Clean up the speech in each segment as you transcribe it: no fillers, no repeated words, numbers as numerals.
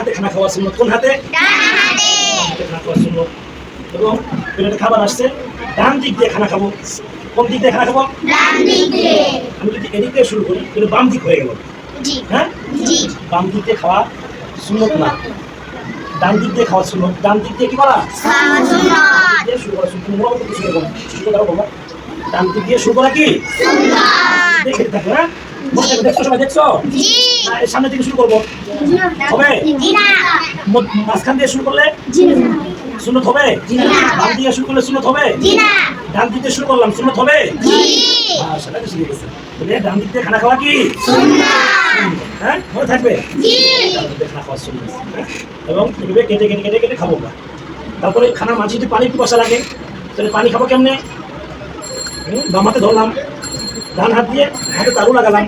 হাতে খানা খাওয়া সুন্নত। কোন হাতে? খানা খাওয়া সুন্নত। এবং প্লেটে খাবার আসছে, ডান দিক দিয়ে খানা খাবো। কোন দিক দিয়ে খানা খাবো? আমি যদি এদিক দিয়ে শুরু করি তাহলে বাম দিক হয়ে গেল। হ্যাঁ, বাম দিক দিয়ে খাওয়া সুন্নত না, ডান দিক দিয়ে খাওয়া সুন্নত। ডান দিক দিয়ে কি করা? শুরু করা সুন্নত। মোড়া করতে শুরু করবো, শুরু করো বাবা। ডান দিক দিয়ে শুরু করা কি? দেখে থাকো। হ্যাঁ, দেখছো সবাই? দেখছো? সামনের দিকে শুরু করবো, হবে? মাঝখান দিয়ে শুরু করলে সুন্নত হবে? বাম দিয়ে শুরু করলে সুন্নত হবে? ডান দিক দিয়ে শুরু করলাম, সুন্নত হবে? সেটা তো শিখে গেছে। ডান দিক দিয়ে খানা খাওয়া কি? হ্যাঁ, মনে থাকবে? ডান দিক দিয়ে খানা খাওয়া সুন্নত। এবং এভাবে কেটে কেটে কেটে কেটে খাবো না। তারপরে খানার মাঝে যদি পানি পিপাসা লাগে তাহলে পানি খাবো কেমনে? বাম হাতে ধরলাম, ডান হাত দিয়ে হাতে তালু লাগালাম,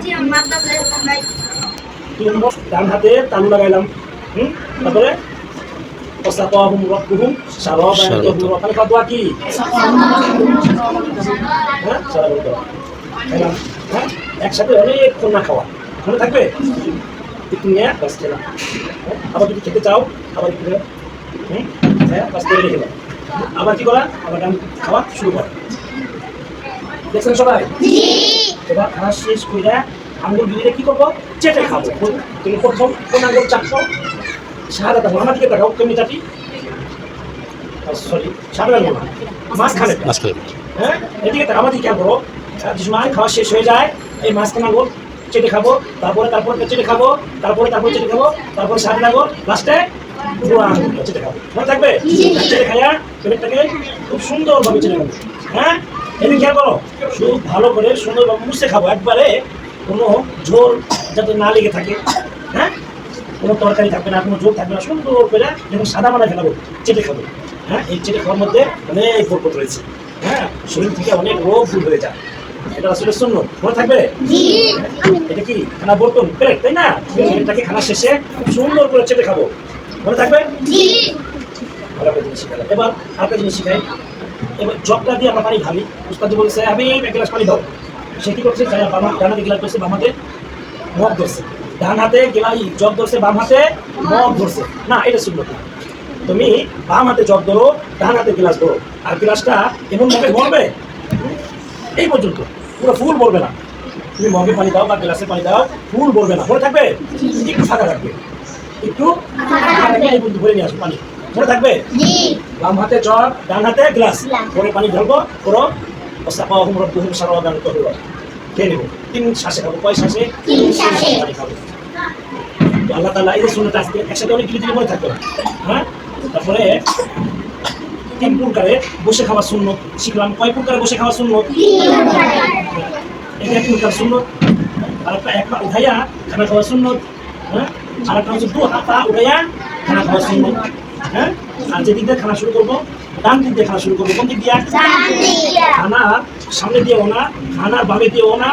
ডান হাতে তালু লাগাইলাম। তারপরে একসাথে অনেকক্ষণ না খাওয়া, মনে থাকবে? একটু নিয়ে বাস খেলাম। আবার যদি খেতে চাও আবার একটু বাস করে রেখে দাও। আবার কি করা? আবার ডান খাওয়া শুরু করা। দেখছেন সবাই? এবার খাওয়া শেষ করে আঙ্গুল দিয়ে কি করবো? চেটে খাবো। তুমি প্রথম কোন আঙ্গুল চাপছো? সাদা থাকবো। আমার দিকে তাকাও, কেমনি চাটি? সরি, সাদা আঙ্গুল না, মাঝখানে। হ্যাঁ, এদিকে আমার দিকে খেয়াল করো। যে সময় খাওয়া শেষ হয়ে যায় এই মাঝখানে আঙ্গুল চেটে খাবো, তারপরে চেটে খাবো, তারপরে চেটে খাবো, তারপরে সাদা আঙ্গুল, লাস্টে পুরো আঙ্গুল চেটে খাবো। মনে থাকবে? চেটে খাইয়া পেটটাকে খুব সুন্দরভাবে চেটে খাবো। হ্যাঁ, এদিকে খেয়াল করো, খুব ভালো করে সুন্দরভাবে মুছে খাবো। একবারে কোনো ঝোল যাতে না লেগে থাকে। হ্যাঁ, কোনো তরকারি থাকবে না, কোনো ঝোল থাকবে না, সুন্দর করে যখন সাদা বানায় ফেলাবো চেটে খাবো। হ্যাঁ, এই চেটে খাওয়ার মধ্যে অনেক বরকত রয়েছে। হ্যাঁ, শরীর থেকে অনেক রোগ দূর হয়ে যায়। এটা আসলে সুন্নত। মনে থাকবে? এটা কি খানা বর্তন প্লেট, তাই না? এটাকে খানা শেষে সুন্দর করে চেটে খাবো। মনে থাকবে? ভালো করে জিনিস শিখালাম। এবার আরেকটা জিনিস শিখাই। এবার জগটা দিয়ে আমরা পানি ঢালি। উস্তাদ বলছে আমি এক গ্লাস পানি দাও। সে কি করছে? ডান হাতে গ্লাস ধরছে, বাম হাতে মগ ধরছে। ডান হাতে জগ ধরছে, বাম হাতে মগ ধরছে। না, এটা সুন্নত না। তুমি বাম হাতে জগ ধরো, ডান হাতে গ্লাস ধরো, আর গ্লাসটা এমন ভাবে ভরবে এই পর্যন্ত, পুরো ফুল ভরবে না। তুমি মগে পানি দাও বা গ্লাসে পানি দাও, ফুল ভরবে না। মনে থাকবে? একটু ফাঁকা রাখবে, একটু এই পর্যন্ত ভরে নিয়ে আসবে পানি। মনে থাকবে? বাম হাতে জগ, ডান হাতে গ্লাস, পরে পানি ঢালবো। পুরো খেয়ে নেবো। 3 শ্বাসে খাবো। কয় শ্বাসে? 3 শ্বাসে পানি খাবো। আল্লাহ তাআলা এই যে সুন্নাত আজকে একসাথে অনেক কিছু মনে থাকবে না। হ্যাঁ, তারপরে 3 প্রকারে বসে খাওয়া সুন্নত শিখলাম। কয় প্রকারে বসে খাওয়া সুন্নত? এটা 1 প্রকার সুন্নত। আর এক পা উঠাইয়া খানা খাওয়া সুন্নত। হ্যাঁ, আর একটা হচ্ছে 2 পা উঠাইয়া খানা খাওয়া সুন্নত। হ্যাঁ, আর যেদিক দিয়ে খানা শুরু করবো ডান দিক দিয়ে খানা শুরু করবো। কোন দিক দিয়ে? খানার সামনে দিয়েও না, খানার বামে দিয়েও না,